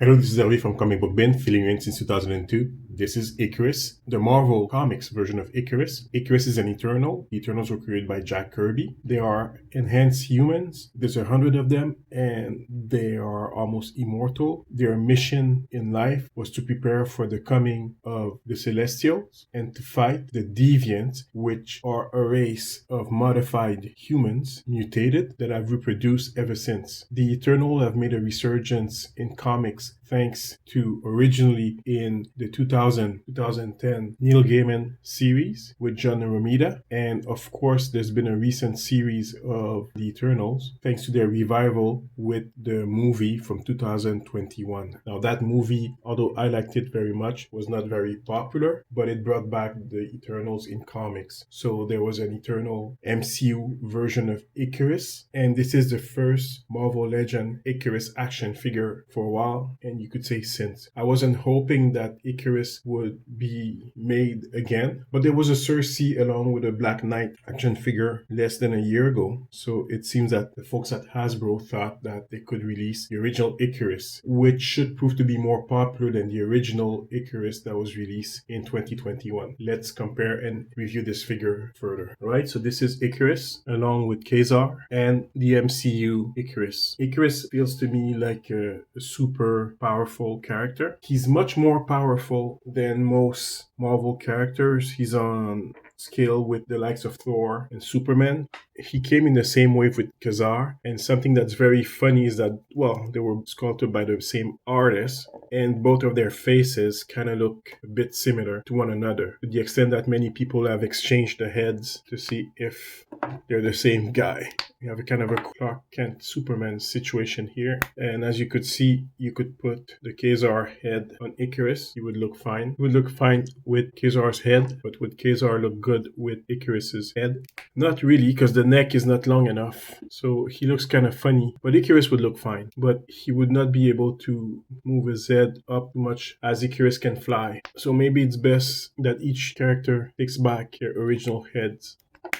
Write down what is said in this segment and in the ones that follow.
Hello, this is Hervé from Comic Book Bin, filling you in since 2002. This is Ikaris, the Marvel Comics version of Ikaris. Ikaris is an Eternal. The Eternals were created by Jack Kirby. They are enhanced humans. There's 100 of them, and they are almost immortal. Their mission in life was to prepare for the coming of the Celestials and to fight the Deviants, which are a race of modified humans, mutated, that have reproduced ever since. The Eternal have made a resurgence in comics thanks to originally in the 2010 Neil Gaiman series with John Romita. And of course, there's been a recent series of The Eternals thanks to their revival with the movie from 2021. Now, that movie, although I liked it very much, was not very popular, but it brought back the Eternals in comics. So there was an Eternal MCU version of Ikaris, and this is the first Marvel Legends Ikaris action figure for a while, and you could say since. I wasn't hoping that Ikaris would be made again, but there was a Cersei along with a Black Knight action figure less than a year ago, so it seems that the folks at Hasbro thought that they could release the original Ikaris, which should prove to be more popular than the original Ikaris that was released in 2021. Let's compare and review this figure further. Alright, so this is Ikaris along with Kazar and the MCU Ikaris. Ikaris feels to me like a super powerful character. He's much more powerful than most Marvel characters. He's on scale with the likes of Thor and Superman. He came in the same wave with Kazar, and something that's very funny is that, well, they were sculpted by the same artist, and both of their faces kind of look a bit similar to one another, to the extent that many people have exchanged the heads to see if they're the same guy. We have a kind of a Clark Kent Superman situation here, and as you could see, you could put the Kazar head on Ikaris. He would look fine. It would look fine with Kazar's head, but would Kazar look good with Ikaris's head? Not really, because the neck is not long enough, so he looks kind of funny, but Ikaris would look fine, but he would not be able to move his head up much as Ikaris can fly. So maybe it's best that each character takes back their original heads.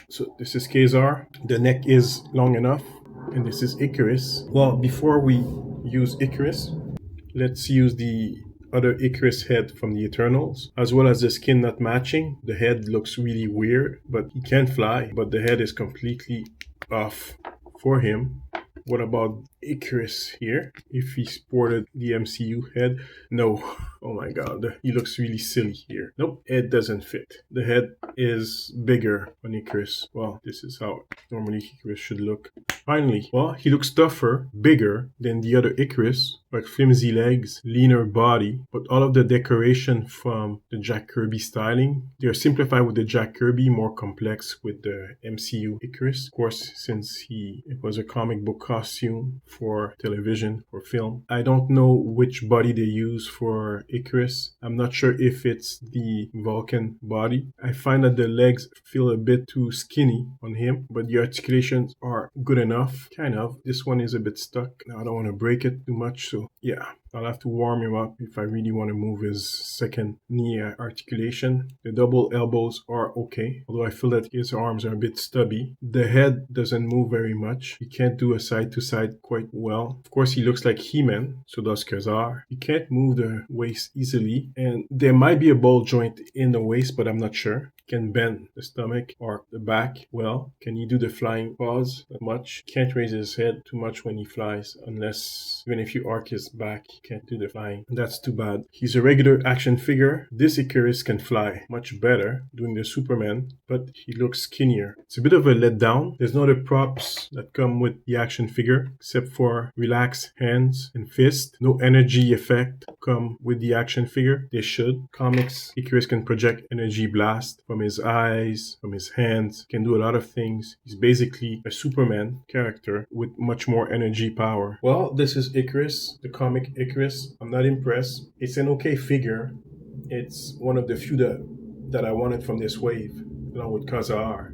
So this is Kazar. The neck is long enough, and this is Ikaris. Well, before we use Ikaris, let's use the other Ikaris head from the Eternals, as well as the skin not matching. The head looks really weird, but he can fly, but the head is completely off for him. What about Ikaris here? If he sported the MCU head? No. Oh my god. He looks really silly here. Nope, it doesn't fit. The head is bigger on Ikaris. Well, this is how normally Ikaris should look. Finally, well, he looks tougher, bigger than the other Ikaris, like flimsy legs, leaner body, but all of the decoration from the Jack Kirby styling, they're simplified with the Jack Kirby, more complex with the MCU Ikaris. Of course, since it was a comic book costume for television or film. I don't know which body they use for Ikaris. I'm not sure if it's the Vulcan body. I find that the legs feel a bit too skinny on him, but the articulations are good enough. Kind of. This one is a bit stuck. I don't want to break it too much, so yeah. I'll have to warm him up if I really want to move his second knee articulation. The double elbows are okay, although I feel that his arms are a bit stubby. The head doesn't move very much. He can't do a side to side quite well. Of course, he looks like He-Man, so does Kazar. He can't move the waist easily, and there might be a ball joint in the waist, but I'm not sure. Can bend the stomach or the back well. Can he do the flying paws that much? Can't raise his head too much when he flies, unless even if you arc his back, he can't do the flying. That's too bad. He's a regular action figure. This Ikaris can fly much better doing the Superman, but he looks skinnier. It's a bit of a letdown. There's no other props that come with the action figure except for relaxed hands and fists. No energy effect come with the action figure. They should. Comics, Ikaris can project energy blast from his eyes, from his hands, can do a lot of things. He's basically a Superman character with much more energy power. Well, this is Ikaris, the comic Ikaris. I'm not impressed. It's an okay figure. It's one of the few that I wanted from this wave, along with Kazar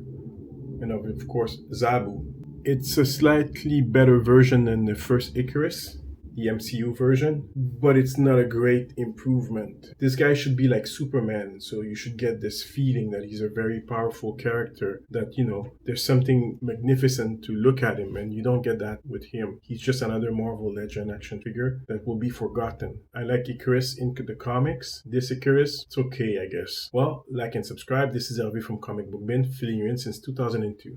and of course Zabu. It's a slightly better version than the first Ikaris. the MCU version, but it's not a great improvement. This guy should be like Superman, so you should get this feeling that he's a very powerful character, that, there's something magnificent to look at him, and you don't get that with him. He's just another Marvel Legend action figure that will be forgotten. I like Ikaris in the comics. This Ikaris, it's okay, I guess. Well, like and subscribe. This is Hervé from Comic Book Bin, filling you in since 2002.